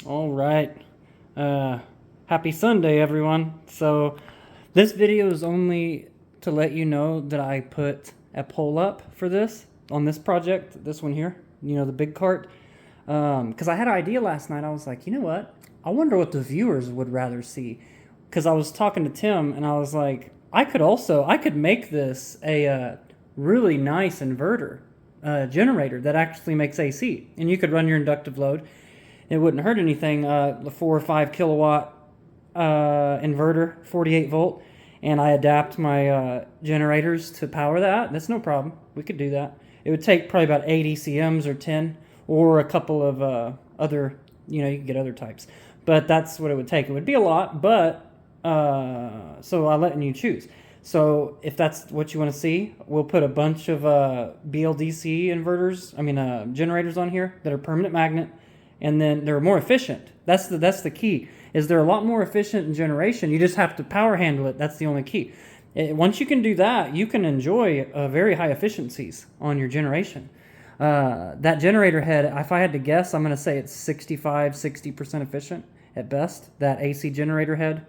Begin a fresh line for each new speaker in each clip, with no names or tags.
All right. Happy Sunday, everyone. So, this video is only to let you know that I put a poll up for this on this project, this one here, the big cart. Because I had an idea last night. I was like, you know what? I wonder what the viewers would rather see. Because I was talking to Tim and I was like, I could make this a really nice inverter generator that actually makes AC. And you could run your inductive load. It wouldn't hurt anything. The 4 or 5 kilowatt inverter, 48 volt, and I adapt my generators to power that. That's no problem. We could do that. It would take probably about 8 ECMs or 10, or a couple of other, you can get other types. But that's what it would take. It would be a lot, but so I'm letting you choose. So if that's what you want to see, we'll put a bunch of BLDC inverters, generators on here that are permanent magnet, and then they're more efficient. That's the key. Is they're a lot more efficient in generation. You just have to power handle it. That's the only key. Once you can do that, you can enjoy very high efficiencies on your generation. That generator head, if I had to guess, I'm going to say it's 60% efficient at best. That AC generator head,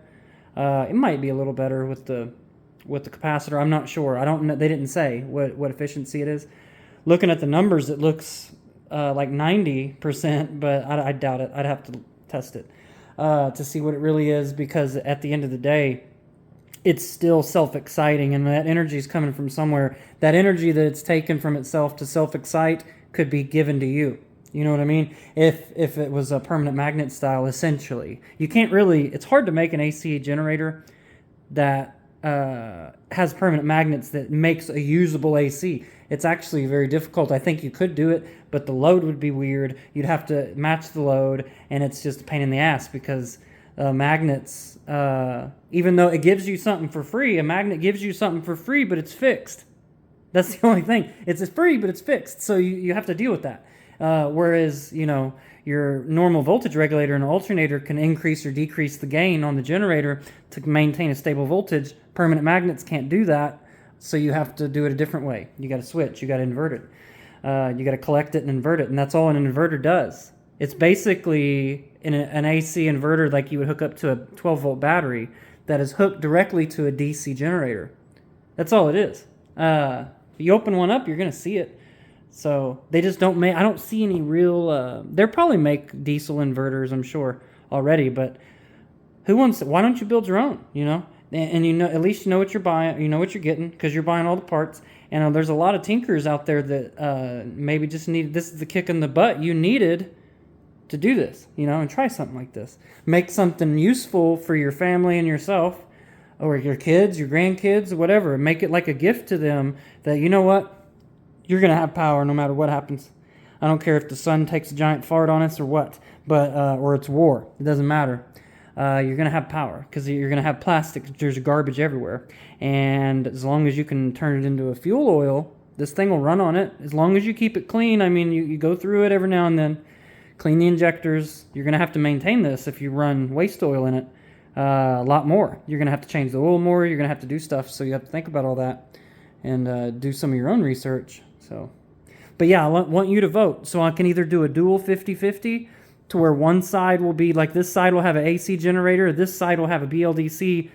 it might be a little better with the capacitor. I'm not sure. I don't know. They didn't say what efficiency it is. Looking at the numbers, it looks like 90%, but I doubt it. I'd have to test it to see what it really is, because at the end of the day, it's still self-exciting, and that energy is coming from somewhere. That energy that it's taken from itself to self-excite could be given to you. You know what I mean? If it was a permanent magnet style, essentially. You can't really, it's hard to make an AC generator that has permanent magnets that makes a usable AC. It's actually very difficult. I think you could do it, but the load would be weird. You'd have to match the load, and it's just a pain in the ass, because magnets, even though it gives you something for free, a magnet gives you something for free, but it's fixed. That's the only thing. It's free, but it's fixed, so you have to deal with that. Whereas, your normal voltage regulator and alternator can increase or decrease the gain on the generator to maintain a stable voltage. Permanent magnets can't do that, so you have to do it a different way. You got to switch. You got to invert it. You got to collect it and invert it, and that's all an inverter does. It's basically an AC inverter like you would hook up to a 12-volt battery that is hooked directly to a DC generator. That's all it is. If you open one up, you're going to see it. So they just don't make, I don't see any real, they'll probably make diesel inverters, I'm sure, already, but why don't you build your own, And at least you know what you're buying, you know what you're getting, because you're buying all the parts. And there's a lot of tinkers out there that maybe just need, this is the kick in the butt you needed to do this, and try something like this. Make something useful for your family and yourself, or your kids, your grandkids, whatever. Make it like a gift to them that, you know what? You're going to have power no matter what happens. I don't care if the sun takes a giant fart on us or what, but or it's war. It doesn't matter. You're going to have power, because you're going to have plastic. There's garbage everywhere. And as long as you can turn it into a fuel oil, this thing will run on it. As long as you keep it clean. You go through it every now and then. Clean the injectors. You're going to have to maintain this if you run waste oil in it. A lot more. You're going to have to change the oil more. You're going to have to do stuff. So you have to think about all that and do some of your own research. So, but yeah, I want you to vote. So I can either do a dual 50-50 to where one side will be like, this side will have an AC generator, this side will have a BLDC,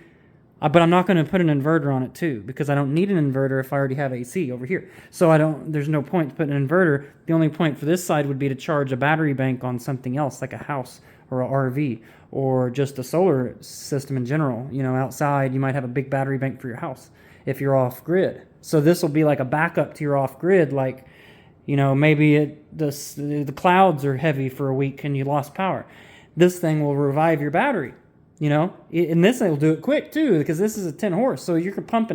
but I'm not going to put an inverter on it too, because I don't need an inverter if I already have AC over here. So there's no point to put an inverter. The only point for this side would be to charge a battery bank on something else, like a house or a RV, or just a solar system in general. Outside you might have a big battery bank for your house if you're off grid. So this will be like a backup to your off grid, like, maybe the clouds are heavy for a week and you lost power. This thing will revive your battery, and this thing will do it quick too, because this is a 10 horse. So you can pump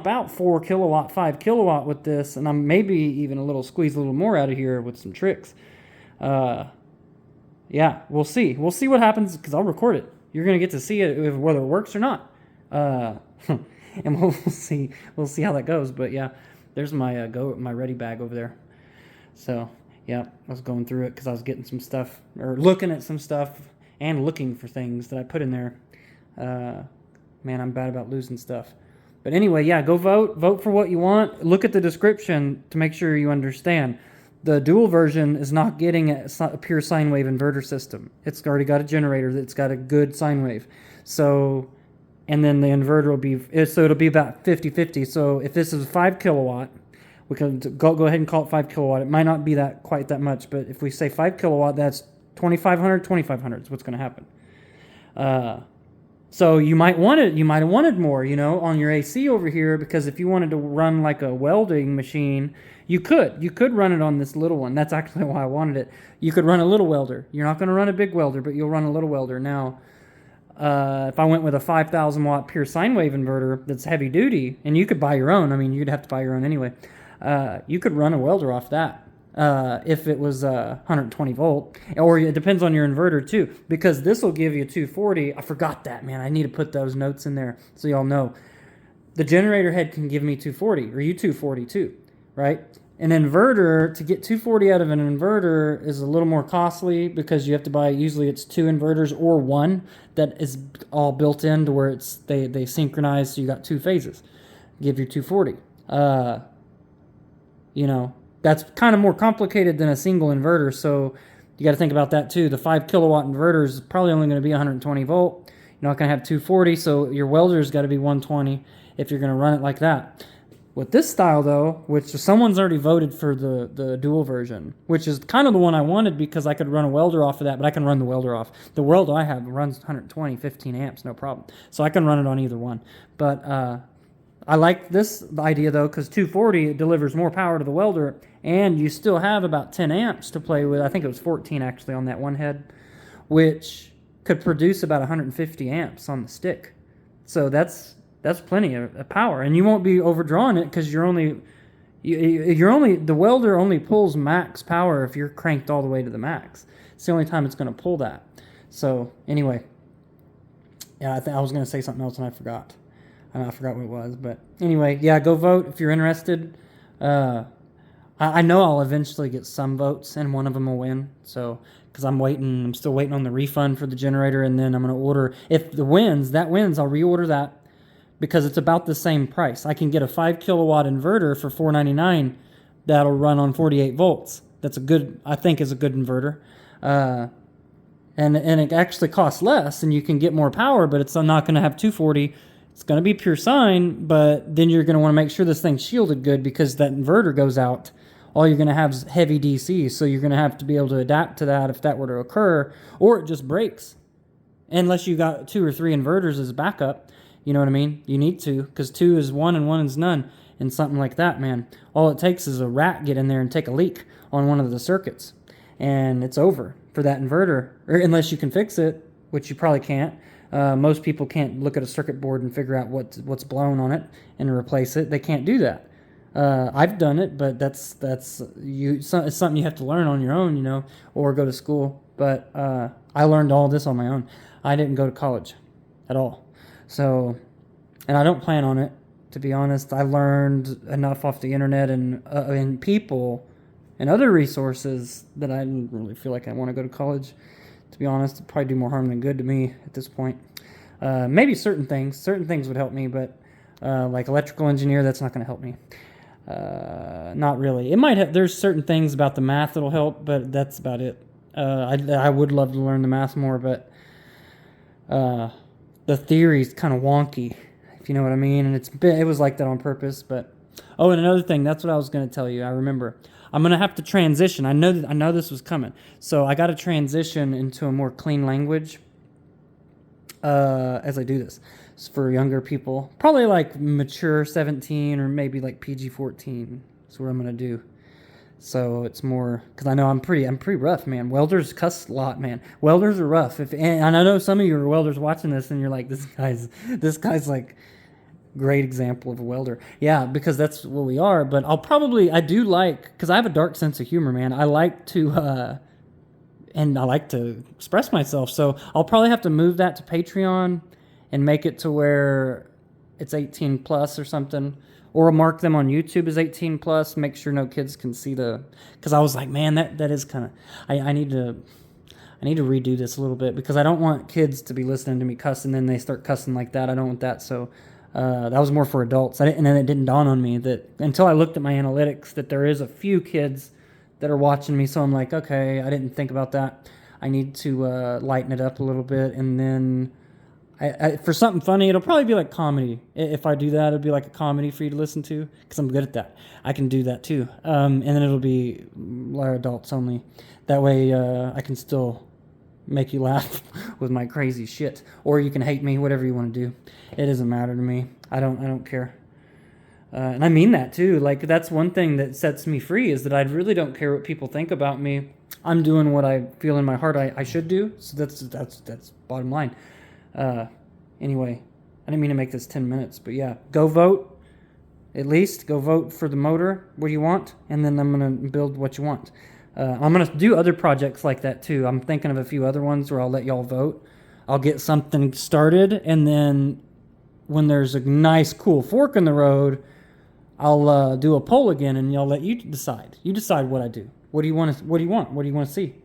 out 4 kilowatt, 5 kilowatt with this, and I'm maybe even squeeze a little more out of here with some tricks. Yeah, we'll see what happens, because I'll record it. You're going to get to see it, whether it works or not. And we'll see how that goes. But yeah, there's my my ready bag over there. So yeah, I was going through it because I was getting some stuff, or looking at some stuff, and looking for things that I put in there. Man, I'm bad about losing stuff. But anyway, yeah, go vote for what you want. Look at the description to make sure you understand. The dual version is not getting a pure sine wave inverter system. It's already got a generator that's got a good sine wave. So, and then the inverter will be, so it'll be about 50-50. So if this is 5 kilowatt, we can go ahead and call it 5 kilowatt. It might not be that quite that much, but if we say 5 kilowatt, that's 2,500 is what's going to happen. So you might want it. You might have wanted more, on your AC over here, because if you wanted to run like a welding machine, you could run it on this little one. That's actually why I wanted it. You could run a little welder. You're not going to run a big welder, but you'll run a little welder. Now, if I went with a 5,000 watt pure sine wave inverter that's heavy duty, and you could buy your own. I mean, you'd have to buy your own anyway. You could run a welder off that. If it was 120 volt, or it depends on your inverter too, because this will give you 240. I forgot that, man. I need to put those notes in there so y'all know. The generator head can give me 240, or you 240 too, right? An inverter, to get 240 out of an inverter is a little more costly because you have to buy, usually it's 2 inverters or one that is all built in to where they synchronize, so you got 2 phases. Give you 240. That's kind of more complicated than a single inverter, so you got to think about that too. The 5 kilowatt inverter is probably only going to be 120 volt. You're not going to have 240, so your welder's got to be 120 if you're going to run it like that. With this style, though, which someone's already voted for the dual version, which is kind of the one I wanted because I could run a welder off of that, but I can run the welder off. The welder I have runs 120, 15 amps, no problem. So I can run it on either one. But I like this idea, though, because 240 delivers more power to the welder, and you still have about 10 amps to play with. I think it was 14, actually, on that one head, which could produce about 150 amps on the stick. So that's plenty of power, and you won't be overdrawing it because the welder only pulls max power if you're cranked all the way to the max. It's the only time it's going to pull that. So anyway, yeah, I was going to say something else and I forgot. I forgot what it was, but anyway, yeah, go vote if you're interested. I know I'll eventually get some votes, and one of them will win. So, because I'm still waiting on the refund for the generator, and then I'm going to order. If that wins, I'll reorder that because it's about the same price. I can get a 5 kilowatt inverter for $499 that'll run on 48 volts. I think is a good inverter. And it actually costs less, and you can get more power, but it's not going to have 240. It's going to be pure sine, but then you're going to want to make sure this thing's shielded good because that inverter goes out. All you're going to have is heavy DC, so you're going to have to be able to adapt to that if that were to occur, or it just breaks. Unless you got 2 or 3 inverters as a backup, you know what I mean? You need to, because 2 is 1 and 1 is none, and something like that, man. All it takes is a rat get in there and take a leak on one of the circuits, and it's over for that inverter, or unless you can fix it, which you probably can't. Most people can't look at a circuit board and figure out what's blown on it and replace it. They can't do that. I've done it, but it's something you have to learn on your own, or go to school. But I learned all this on my own. I didn't go to college at all. So, and I don't plan on it, to be honest. I learned enough off the internet and people and other resources that I didn't really feel like I want to go to college. To be honest, it'd probably do more harm than good to me at this point. Maybe certain things would help me, but like electrical engineer, that's not going to help me. Not really. It might have. There's certain things about the math that'll help, but that's about it. I would love to learn the math more, but the theory's kind of wonky, if you know what I mean. And it was like that on purpose. But and another thing, that's what I was going to tell you. I remember. I'm going to have to transition. I know this was coming. So I got to transition into a more clean language as I do this. It's for younger people. Probably like mature 17 or maybe like PG-14 is what I'm going to do. So it's more, because I know I'm pretty rough, man. Welders cuss a lot, man. Welders are rough. And I know some of you are welders watching this and you're like, this guy's like, great example of a welder. Yeah, because that's what we are. But I do like, because I have a dark sense of humor, man. I like to express myself. So I'll probably have to move that to Patreon and make it to where it's 18 plus or something, or mark them on YouTube as 18 plus. Make sure no kids can see because I was like, man, that is kind of. I need to redo this a little bit because I don't want kids to be listening to me cuss and then they start cussing like that. I don't want that. So. That was more for adults. And then it didn't dawn on me that until I looked at my analytics that there is a few kids that are watching me. So I'm like, okay, I didn't think about that. I need to lighten it up a little bit, and then for something funny, it'll probably be like comedy. If I do that, it'll be like a comedy for you to listen to, because I'm good at that. I can do that too. And then it'll be adults only. That way I can still make you laugh with my crazy shit. Or you can hate me, whatever you want to do. It doesn't matter to me. I don't care. And I mean that too. Like, that's one thing that sets me free, is that I really don't care what people think about me. I'm doing what I feel in my heart I should do. So that's bottom line. Anyway, I didn't mean to make this 10 minutes, but yeah, go vote. At least go vote for the motor. What do you want? And then I'm going to build what you want. I'm going to do other projects like that too. I'm thinking of a few other ones where I'll let y'all vote. I'll get something started, and then when there's a nice cool fork in the road, I'll do a poll again, and y'all let you decide. You decide what I do. What do you want? What do you want to see?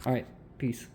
All right, peace.